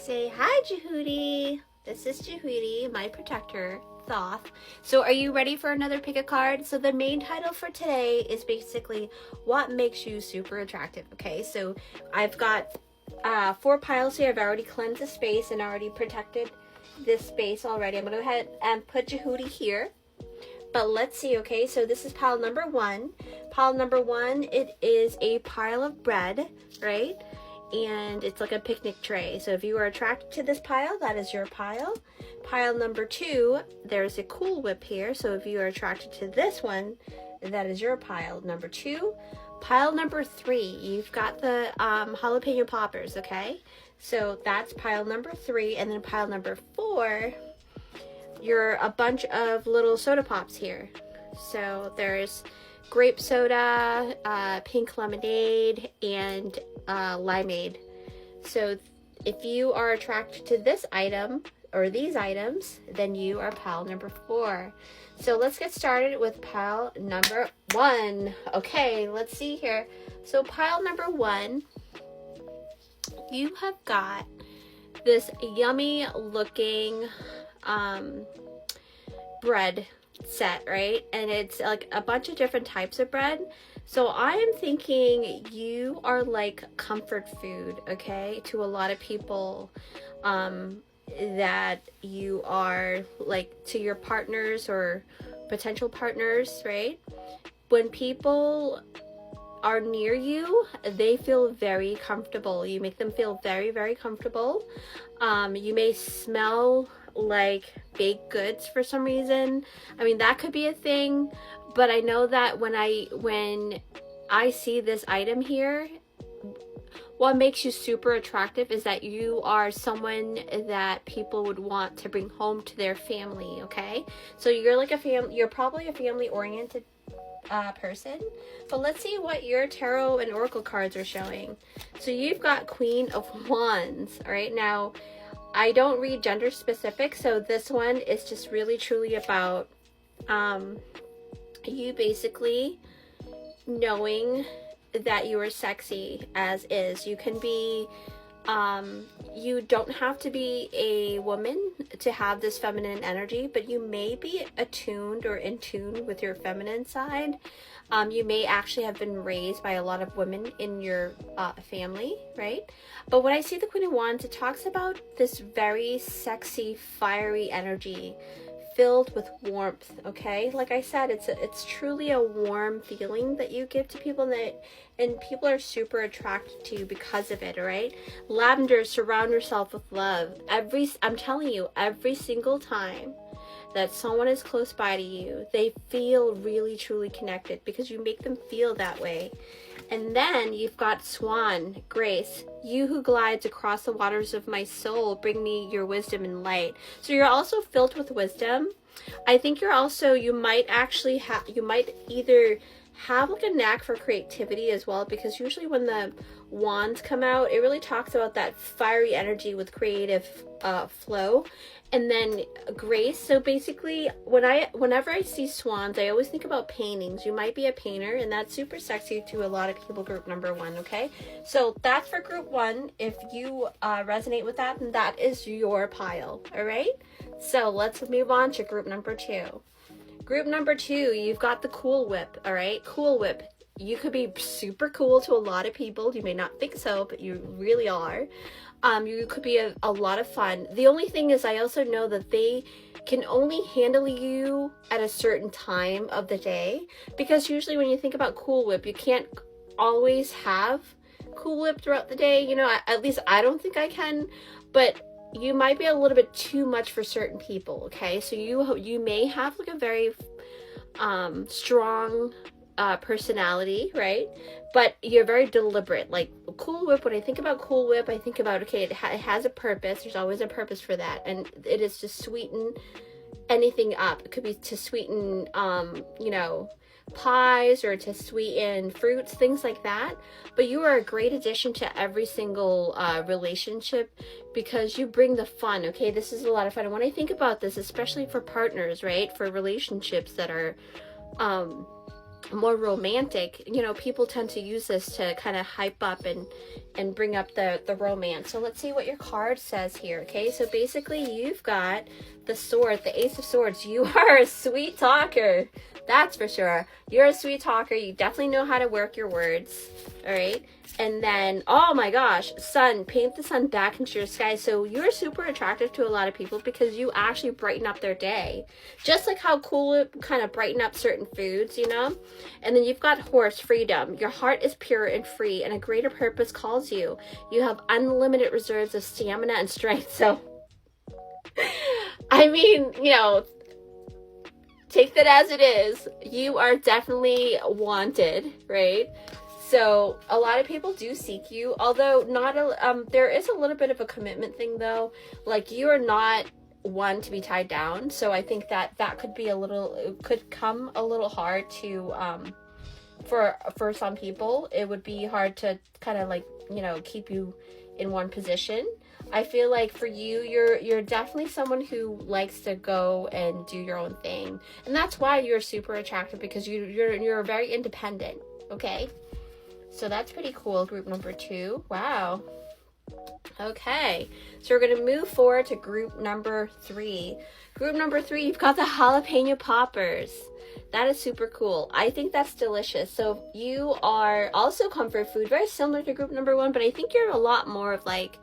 Say hi, Jehudi. This is Jehudi, my protector, Thoth. So are you ready for another pick a card? So the main title for today is basically what makes you super attractive. Okay, so I've got 4 piles here. I've already cleansed the space and already protected this space already. I'm going to go ahead and put Jehudi here. But let's see, okay, so this is pile number 1. Pile number 1, it is a pile of bread, right? And it's like a picnic tray. So if you are attracted to this pile, that is your pile. Pile number 2, there's a Cool Whip here. So if you are attracted to this one, that is your pile number 2. Pile number 3, you've got the jalapeno poppers, okay? So that's pile number 3. And then pile number 4, you're a bunch of little soda pops here. So there's grape soda, pink lemonade, and limeade. So if you are attracted to this item or these items, then you are pile number 4. So let's get started with pile number 1. Okay, let's see here. So pile number 1, you have got this yummy looking bread set, right? And it's like a bunch of different types of bread. So I am thinking you are like comfort food, okay, to a lot of people, that you are like to your partners or potential partners, right? When people are near you, they feel very comfortable. You make them feel very, very comfortable. You may smell like baked goods for some reason. I mean, that could be a thing, but I know that when I see this item here, what makes you super attractive is that you are someone that people would want to bring home to their family, okay? So you're like you're probably a family oriented person. But let's see what your tarot and oracle cards are showing. So you've got Queen of Wands. All right, now I don't read gender specific, so this one is just really truly about you basically knowing that you are sexy as is. You can be you don't have to be a woman to have this feminine energy, but you may be attuned or in tune with your feminine side. You may actually have been raised by a lot of women in your family, right? But when I see the Queen of Wands, it talks about this very sexy, fiery energy filled with warmth, okay? Like I said, it's truly a warm feeling that you give to people, and people are super attracted to you because of it, all right? Lavender, surround yourself with love. I'm telling you, every single time that someone is close by to you, they feel really truly connected because you make them feel that way. And then you've got Swan, Grace, you who glides across the waters of my soul, bring me your wisdom and light. So you're also filled with wisdom. I think you might either have like a knack for creativity as well, because usually when the wands come out, it really talks about that fiery energy with creative flow. And then Grace, so basically whenever I see swans, I always think about paintings. You might be a painter, and that's super sexy to a lot of people, group number 1, okay? So that's for group 1. If you resonate with that, then that is your pile, all right? So let's move on to group number 2. Group number 2, you've got the Cool Whip, all right? Cool Whip. You could be super cool to a lot of people. You may not think so, but you really are. You could be a lot of fun. The only thing is, I also know that they can only handle you at a certain time of the day, because usually when you think about Cool Whip, you can't always have Cool Whip throughout the day. You know, at least I don't think I can, but you might be a little bit too much for certain people, okay? So you may have like a very strong personality, right? But you're very deliberate. Like Cool Whip, when I think about Cool Whip, I think about, okay, it has a purpose. There's always a purpose for that, and it is to sweeten anything up. It could be to sweeten pies, or to sweeten fruits, things like that. But you are a great addition to every single relationship, because you bring the fun, okay? This is a lot of fun. And when I think about this, especially for partners, right? For relationships that are more romantic, you know, people tend to use this to kind of hype up and bring up the romance. So let's see what your card says here. Okay, so basically you've got the sword, the Ace of Swords. You are a sweet talker, that's for sure. You're a sweet talker. You definitely know how to work your words. All right. And then, oh my gosh, sun, paint the sun back into your sky. So you're super attractive to a lot of people because you actually brighten up their day. Just like how cool it kind of brighten up certain foods, you know? And then you've got horse, freedom. Your heart is pure and free, and a greater purpose calls you. You have unlimited reserves of stamina and strength. So, I mean, you know, take that as it is. You are definitely wanted, right? So a lot of people do seek you, although not there is a little bit of a commitment thing though. Like, you are not one to be tied down. So I think that could be it could come a little hard to for some people. It would be hard to kind of like, you know, keep you in one position. I feel like for you, you're definitely someone who likes to go and do your own thing, and that's why you're super attractive, because you're very independent. Okay. So that's pretty cool, group number 2. Wow. Okay, so we're going to move forward to group number 3. Group number 3, you've got the jalapeno poppers. That is super cool. I think that's delicious. So you are also comfort food, very similar to group number 1, but I think you're a lot more of like,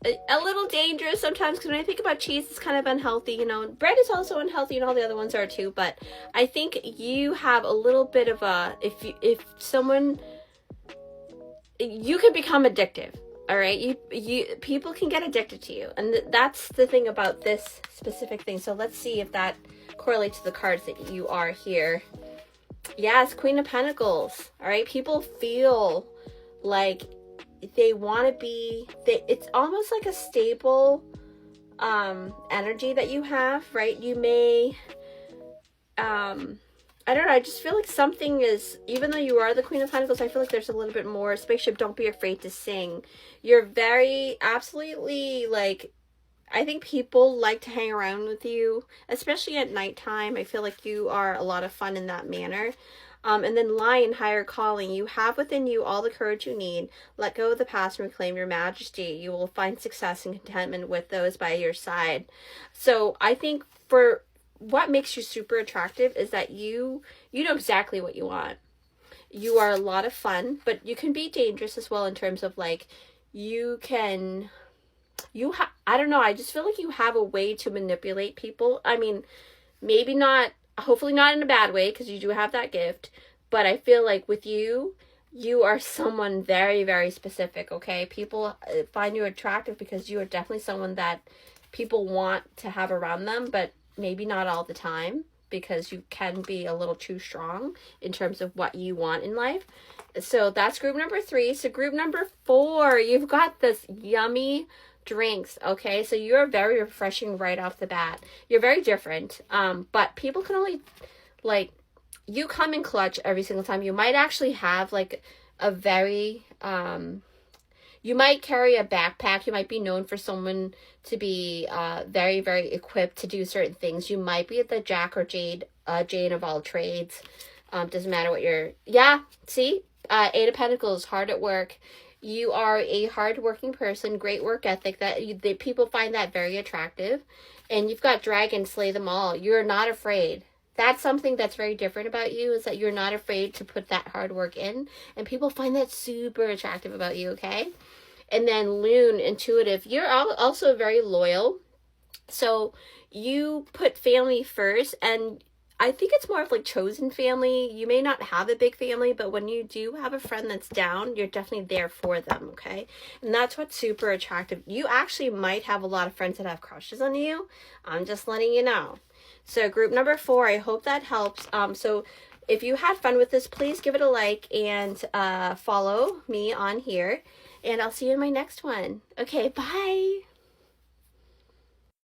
a little dangerous sometimes, because when I think about cheese, it's kind of unhealthy, you know. Bread is also unhealthy, and all the other ones are too, but I think you have a little bit of a, if someone, you can become addictive, all right? People can get addicted to you, and that's the thing about this specific thing. So let's see if that correlates to the cards that you are here. Yes, Queen of Pentacles, all right? People feel like they want to be, it's almost like a stable energy that you have, right? You may I don't know, I just feel like something is, even though you are the Queen of Pentacles, I feel like there's a little bit more. Spaceship, don't be afraid to sing. You're very, absolutely, like, I think people like to hang around with you, especially at nighttime. I feel like you are a lot of fun in that manner. And then Lion, higher calling. You have within you all the courage you need. Let go of the past and reclaim your majesty. You will find success and contentment with those by your side. So I think for what makes you super attractive is that you know exactly what you want. You are a lot of fun, but you can be dangerous as well in terms of like, I don't know, I just feel like you have a way to manipulate people. I mean, maybe not, hopefully not in a bad way, because you do have that gift, but I feel like with you are someone very, very specific, okay? People find you attractive because you are definitely someone that people want to have around them, but maybe not all the time, because you can be a little too strong in terms of what you want in life. So that's group number 3. So group number 4, you've got this yummy drinks, okay? So you're very refreshing right off the bat. You're very different, but people can only, like, you come in clutch every single time. You might actually have like a very you might carry a backpack. You might be known for someone to be very, very equipped to do certain things. You might be the Jack or Jane of all trades. Doesn't matter what you're, see, 8 of Pentacles, hard at work. You are a hard-working person, great work ethic. That people find that very attractive. And you've got Dragon, slay them all. You're not afraid. That's something that's very different about you, is that you're not afraid to put that hard work in. And people find that super attractive about you, okay? And then Loon, intuitive. You're also very loyal. So you put family first, and I think it's more of like chosen family. You may not have a big family, but when you do have a friend that's down, you're definitely there for them, okay? And that's what's super attractive. You actually might have a lot of friends that have crushes on you. I'm just letting you know. So group number 4, I hope that helps. So if you had fun with this, please give it a like and follow me on here. And I'll see you in my next one. Okay, bye.